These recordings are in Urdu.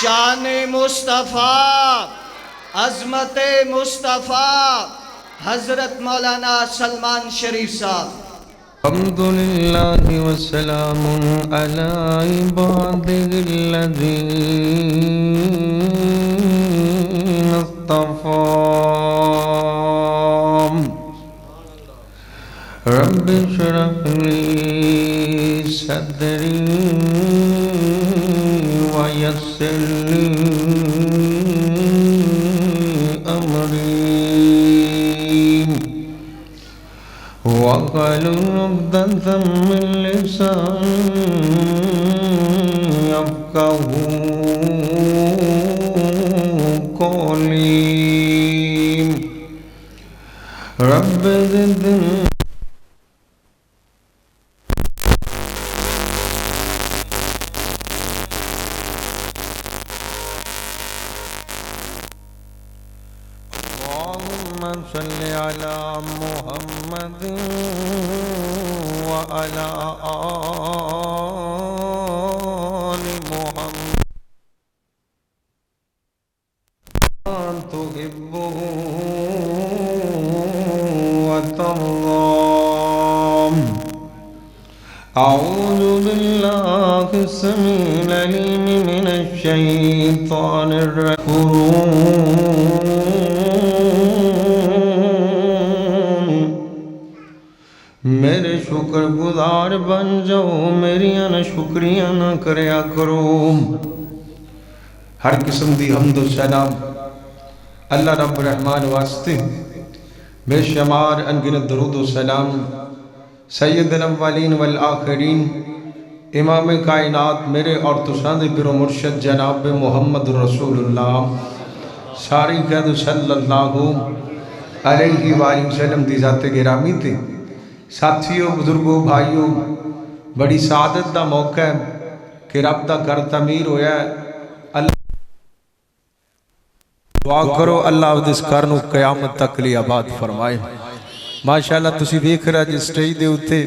شان مصطفیٰ، عظمت مصطفیٰ، حضرت مولانا سلمان شریف صاحب۔ الحمدللہ والسلام علی عبادہ الذین اصطفیٰ رب اشرح لی صدری ویسر لی امری واحلل عقدۃ من لسانی یفقهوا قولی رب زدنی صل على محمد وعلى آل محمد تحبه وترضى أعوذ بالله السميع العليم من الشيطان الرجيم میرے شکر گزار بن جاؤ، میری نہ شکریہ نہ کریا کرو۔ ہر قسم دی حمد و سلام اللہ رب الرحمن واسطے، بے شمار انگنت درود و سلام سید الاولین والآخرین، امام کائنات میرے اور تساں دے پیر و مرشد جناب محمد رسول اللہ ساری قید صلی اللہ علیہ وآلہ وسلم دی ذات گرامی تے۔ ساتھیوں، بزرگوں، بھائیوں، بڑی سعادت دا موقع ہے کہ رب دا گھر تعمیر ہویا ہے۔ اللہ دعا کرو اللہ اس گھر نو قیامت تک لی آباد فرمائے۔ ماشاءاللہ تسی دیکھ رہا جس سٹیج دے ہوتے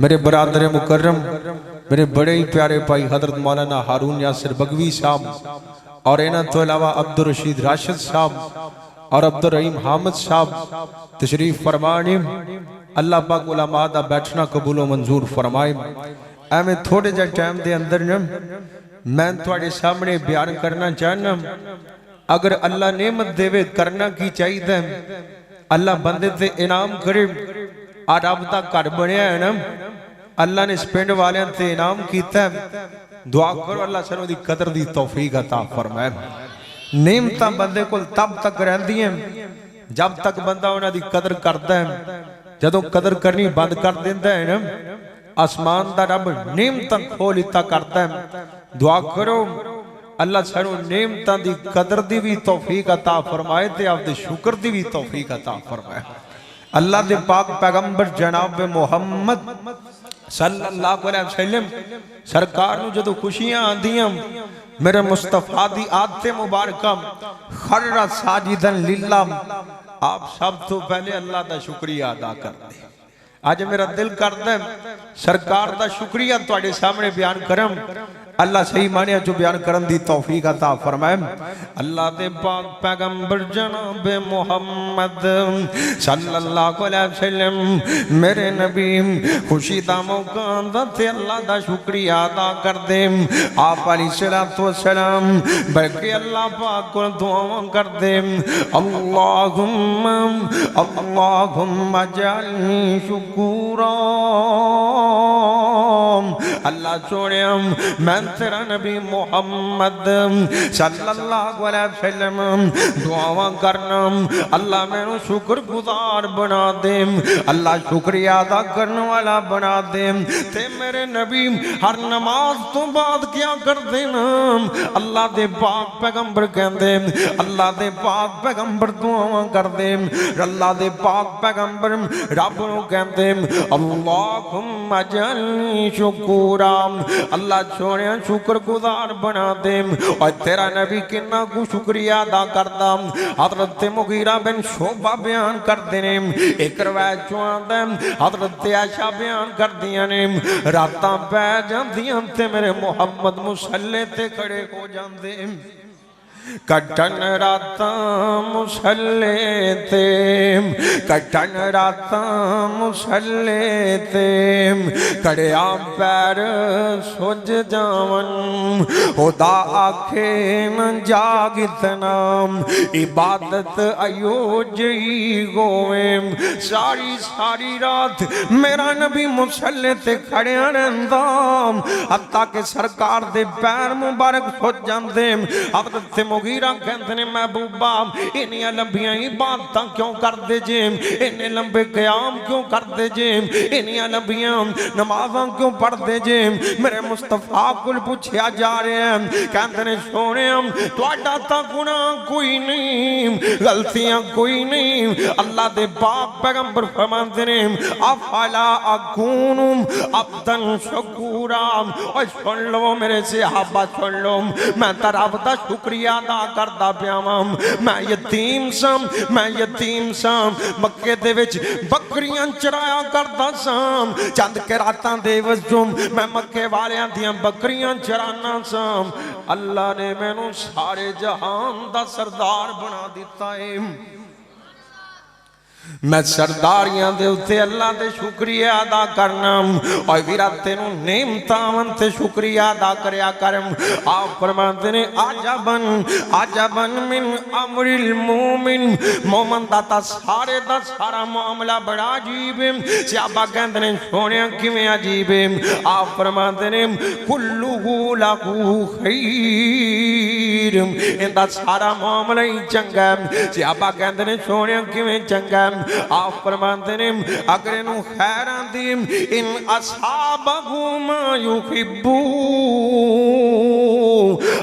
میرے برادر مکرم، میرے بڑے ہی پیارے بھائی حضرت مولانا ہارون یاسر بگوی صاحب اور اینا تو علاوہ عبدالرشید راشد صاحب اور عبدالرحیم حامد صاحب تشریف فرمانے۔ اللہ پاک علماء دا بیٹھنا قبول و منظور فرمائے۔ میں تھوڑے جا ٹائم دے اندر میں تھوڑے سامنے بیان کرنا چاہنا، اگر اللہ نعمت دے کرنا کی چاہیے تھا، اللہ بندے تے انعام کرے۔ آج آپ دا کر بنیا ہے نا، اللہ نے سپینڈ والے تے انعام کیتا ہے۔ دعا کرو اللہ سنو دی قدر دی توفیق عطا فرمائے۔ نعمتاں بندے کو تب تک رہندی ہیں جب تک بندہ انہاں دی قدر کرتا ہے۔ جدوں قدر کرنی بند کر دیندہ ہے نا، آسمان دا رب نعمتاں کھولیتا کرتا ہے۔ دعا کرو اللہ سانو نعمتاں دی قدر دی بھی توفیق عطا فرمائے تے آپ دے شکر دی بھی توفیق عطا فرمائے۔ اللہ دے پاک پیغمبر جناب محمد صلی اللہ علیہ وسلم سرکار نو جدو خوشیاں آندیاں، میرے مصطفیٰ دی عادت مبارکہ خر ساجدن للہ، آپ سب تو پہلے اللہ دا شکریہ ادا کر دیں۔ آج میرا دل کرتا ہے سرکار دا شکریہ تواڈے سامنے بیان کرم، اللہ صحیح معنی جو بیان کرن دی توفیق عطا فرمائے۔ اللہ دے پاک پیغمبر جناب محمد صلی اللہ علیہ وسلم میرے نبی خوشی دا موقع تے اللہ دا شکریہ ادا کر دے۔ آپ علیہ السلام بلکہ اللہ پاک کو دعا کر دے، اللہم اجعلنی شکورا، اللہ چھوڑیا میں تیرا نبی محمد صلی اللہ علیہ وسلم دعا کرنا، اللہ میں نو شکر گزار بنا دے، اللہ شکریہ ادا کرنے والا بنا دے۔ تے میرے نبی ہر نماز تو بعد کیا کر دینا، اللہ دے پاک پیغمبر کہن دے، اللہ دے پاک پیغمبر دعا کر دے، اللہ دے پاک پیغمبر رب نو کہن دے، اللہم اجعلنی شکورا شکورا اللہ چھوڑے شکر گزار بنا دے اور تیرا نبی کنا کو شکریہ ادا کردا حضرت مغیرہ بن شعبہ بیان کر دینے ایک روایت چوان دے حضرت عائشہ بیان کر دیا نے راتاں پہ جاندیاں تے میرے محمد مسلے تے کھڑے ہو جاندے کٹن راتاں مسلے تے کٹن راتاں مسلے تے کڑیاں پیر سج جاون خدا آکھے نہ جاگتنا عبادت ایو جئی گویں ساری رات میرا نبی مسلے تے کھڑیاں رہندا حتیٰ کہ سرکار دے پیر مبارک سج جاندے حضرت مغیرہ کہتے ہیں محبوبہ انہیں لمبیاں عبادتاں کیوں کر دے جیم انہیں لمبے قیام کیوں کر دے جیم انہیں لمبیاں نمازاں کیوں پڑھ دے جیم میرے مصطفیٰ کل پوچھیا جا رہے ہیں کہتے ہیں سونے ہم تو آڈاتا گناہ کوئی نہیں غلطیاں کوئی نہیں اللہ دے پاک پیغمبر فرماتے ہیں افعلا اکونم عبدن شکورا اور سن لو میرے صحابہ سن لو میں طرف دا شکریہ ادا کردا پیاواں میں یتیم سام مکے دے وچ بکریاں چرایا کردا سام چند کے راتاں دے وچوں میں مکے والیاں دیاں بکریاں چرانا سام اللہ نے مینوں سارے جہان دا سردار بنا دیتا ہے میں سرداریاں دے اتے اللہ دے شکریہ ادا کرنا اور ویرا تینوں نعمتاں تے شکریہ ادا کریا کرم آپ فرماتے ہیں عجباً من امر المومن مومن دا سارا معاملہ بڑا عجیب ہے صحابہ کہتے ہیں سونیا کیویں عجیب ہے آپ فرماتے ہیں کلہ لہو خیر ان دا سارا معاملہ ہی چنگا ہے صحابہ کہتے ہیں سونیا کیویں چنگا ہے آپ فرماتے ہیں اگر انہوں خیران دیم ان اصحابہو ما یحبو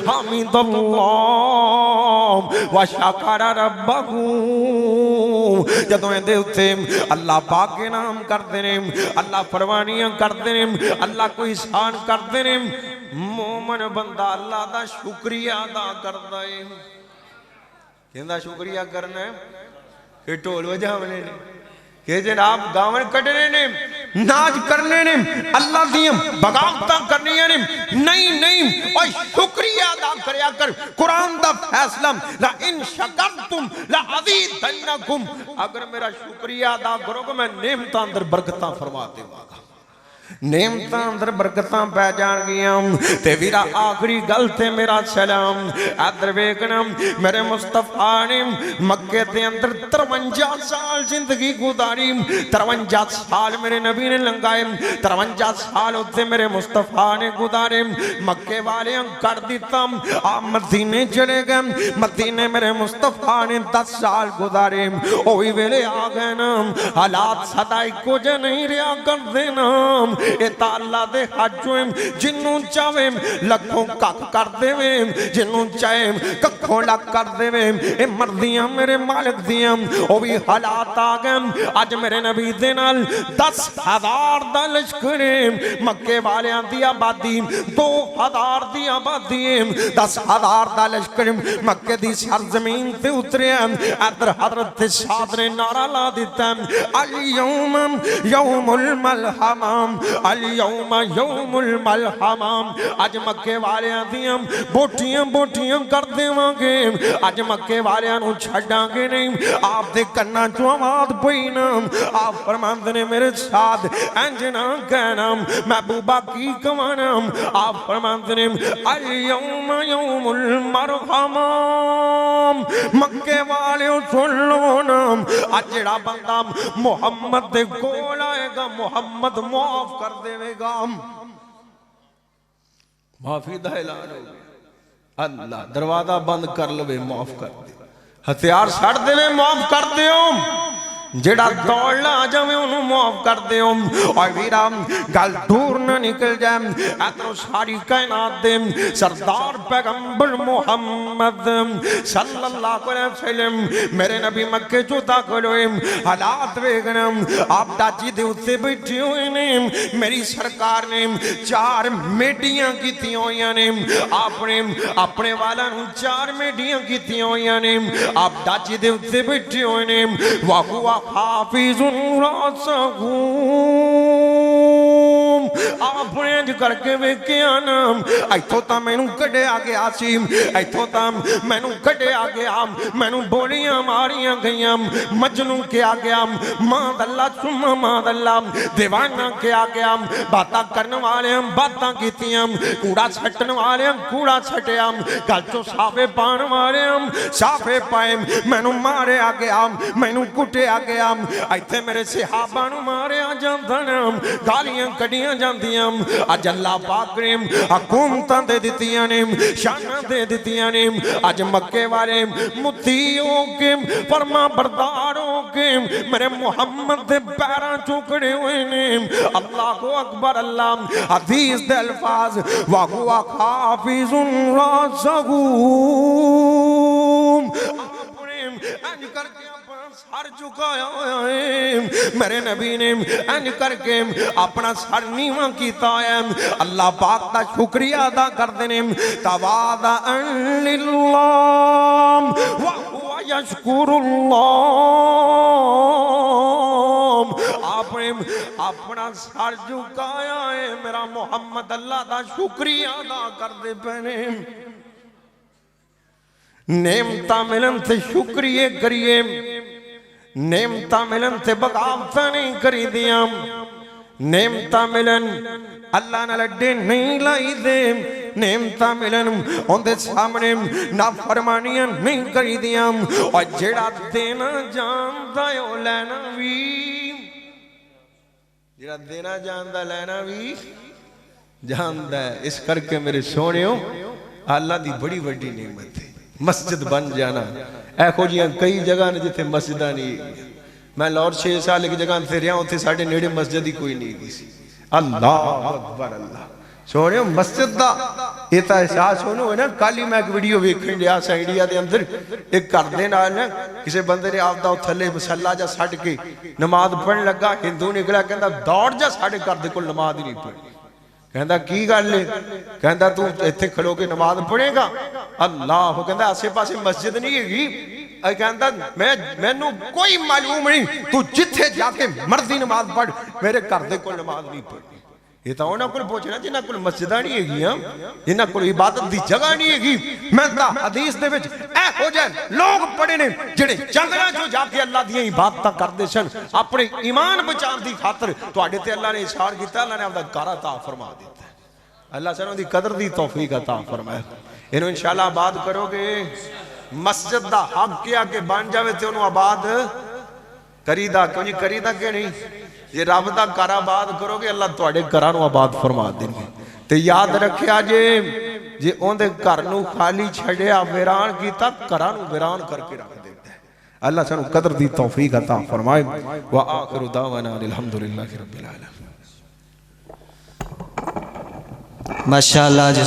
حمد اللہ و شکر ربہو جدوں دے اتے اللہ پاک کے نام کرتے ہیں اللہ فرمانیاں کرتے ہیں اللہ کو احسان کرتے ہیں مومن بندہ اللہ دا شکریہ ادا کرتا ہے کہندہ شکریہ کرنا ہے کہ ٹول وجاونے نے کہ جناب گاون کٹنے نے ناج کرنے نے اللہ دیم بغاوتاں کرنی نے نہیں اور شکریہ ادا کریا کر قرآن دا فیصلہ لَإِن شَكَرْتُمْ لَعَزِيدَنَّكُمْ اگر میرا شکریہ ادا کرو گے میں نعمتاں اندر برکتاں فرماتے ہوں گا نعمتاں اندر برکتاں پہ جان گیا تے ویرا آخری گل تے میرا سلام ادھر ویکھنا میرے مصطفیٰ نے مکے دے اندر 53 سال زندگی گزاری 53 سال میرے نبی نے لنگائے 53 سال ہوتے میرے مصطفیٰ نے گزارے مکے والے کر دیتا آپ مدینے چلے گئے مدینے میرے مصطفیٰ نے 10 سال گزارے اوہی ویلے آ گئے نا حالات صدائی کو جا نہیں رہا کر دینا اتا اللہ دے حجویں جنوں چاہویں لکھوں کک کر دیویں جنوں چاہویں ککھوں لک کر دیویں اے مردیاں میرے مالک دیاں او بھی حالات آگئیں آج میرے نبی دینال 10,000 دا لشکریں مکے والیاں دی آبادی 2,000 دی آبادی 10,000 دا لشکریں مکے دی سرزمین تے اترے ادھر حضرت سعد نے نعرہ لا دیتا الیوم یوم الملحمام اليوم یوم الملحمام آج مکے والیاں دیاں بوٹیاں کر دے وانگے آج مکے والیاں نو چھڑاں گے نہیں آپ دے کناں چو آواز پئینا آپ فرماندے نے میرے ساتھ انجنا کہنا محبوبہ کی کمانا آپ فرماندے نے اليوم یوم المرحمام مکے والیوں سن لو نا آج جڑا بندہ محمد دے کول آئے گا محمد معاف کر دے گا معافی دا اعلان ہوگا اللہ دروازہ بند کر لوے معاف کر دے ہتھیار سڑ دے میں معاف کر دے جڑا دوڑ لا جاویں انہوں معاف کر دے اور ویرا گل دور نہ نکل جائے ادھر ساری کائنات دے سردار پیغمبر محمد صلی اللہ علیہ وسلم میرے نبی مکے جو داخل ہوئے حالات ویکھنا آپ ڈاچی دے اتنے بیٹھے ہوئے نے میری سرکار نے 4 میڈیاں کیتی ہوئیاں نے آپ نے اپنے والا نو 4 میڈیاں کیتی ہوئیاں نے آپ ڈاچی دے اتنے بیٹھے ہوئے نے وَهُوَ حَافِظٌ رَأْسَهُ آپ نے انج کر کے ویکھیا نا ایتھوں تا مینوں کڈے آگے آسی ایتھوں تا مینوں کڈے آگے آم مینوں بولیاں ماریاں گئیاں مجنوں کے آگے آم ماد اللہ سمہ ماد اللہ دیوانہ کے آگے آم باتاں کرنے والے ہم باتاں کیتی ہم کوڑا چھٹنے والے ہم کوڑا چھٹے ہم گلچو صافے پان والے ہم صافے پائیں مینوں مارے آگے آم مینوں کٹے آگے آم ایتھے میرے صحابہ نو مارے آ جاندن گالیاں کڑیاں جاندیاں آج اللہ پاک نے حکومتاں دے دیتیاں نے شانہ دے دیتیاں نے آج مکے والے مطیعوں کے فرما برداروں کے میرے محمد دے پیراں چکڑے ہوئے نے اللہ اکبر اللہ حدیث دے الفاظ وَهُوَ حَافِظٌ رَأْسَهُ آپ نے انج کر کے اپنا سر جھکایا ہوا ہے میرے نبی نے انج کر کے اپنا سر نیواں کیتا ہے اللہ پاک دا شکریہ ادا کر دینے تواضعا للہ وَهُوَ يَشْكُرُ اللَّهُ آپ نے اپنا سر جھکایا ہے میرا محمد اللہ دا شکریہ ادا کر دے پہنے نعمتاں ملن تے شکریہ کریے نعمتاں ملن تے بغاوتاں نہیں کری دیاں نعمتاں ملن اللہ نہ لڈے نہیں لائی دے نعمتاں ملن ان دے سامنے نافرمانیاں نہیں کری دیاں اور جڑا دینا جاندا ہے او لینا بھی جڑا دینا جاندا لینا بھی جاندا ہے اس کر کے میرے سونےوں اللہ دی بڑی بڑی نعمت ہے مسجد بن جانا اے کھوجیاں کئی جگہ نے جتے مسجدہ نہیں میں لاہور 6 سال کی جگہ سے رہا ہوں تھے ساڑھے نیڑے مسجد ہی کوئی نہیں گئی اللہ اکبر اللہ سوڑے ہوں مسجد دا یہ تا احساس ہونا ہے نا کالی میں ایک ویڈیو ویکھیں لیا سائیڈیا دے اندر ایک کردے نہ ہے کسی بندے نے آپ دا تھلے مسلح جا ساڑھ کے نماز پڑھنے لگا ہندو نکلا کہندہ دوڑ جا ساڑھے کردے کو نماز ہی نہیں پڑھ کہندہ کی گا لے کہندہ تو اتھے کھڑو کے نماز پڑھے گا اللہ وہ کہندہ آسے پاسے مسجد نہیں ہے گی کہندہ میں نو کوئی معلوم نہیں تو جتھے جا کے مرضی نماز پڑھ میرے کردے کو نماز نہیں پڑھ یہ تو انہاں کل پوچھنا جنہاں کل مسجدہ نہیں ہے گی جنہاں کل عبادت دی جگہ نہیں ہے گی میں تا حدیث دے وچ اے ہو جائے لوگ پڑھے نے جڑے جنگلہ جو جا کے اللہ دیاں عبادتہ کر دے سن اپنے ایمان بچان دی خاطر تو آڈے تے اللہ نے اشار کیتا اللہ نے اپنا کارا عطا فرما دیتا ہے اللہ سنوں دی قدر دی توفیق عطا فرمائے انہوں انشاءاللہ آباد کرو گے مسجد دا حق کیا کہ بان جاوے تے انہوں آباد کریدہ کیوں جی کریدہ کہ نہیں یہ رب دا گھر آباد کرو گے اللہ تواڈے گھراں نوں آباد فرما دیں گے تے یاد رکھیا جے اون دے گھر نوں خالی چھڈیا ویران کیتا گھراں نوں ویران کر کے رکھ دیتا ہے اللہ سانو قدر دی توفیق عطا فرمائے وآخر دعوانا الحمدللہ رب العالمین ماشاءاللہ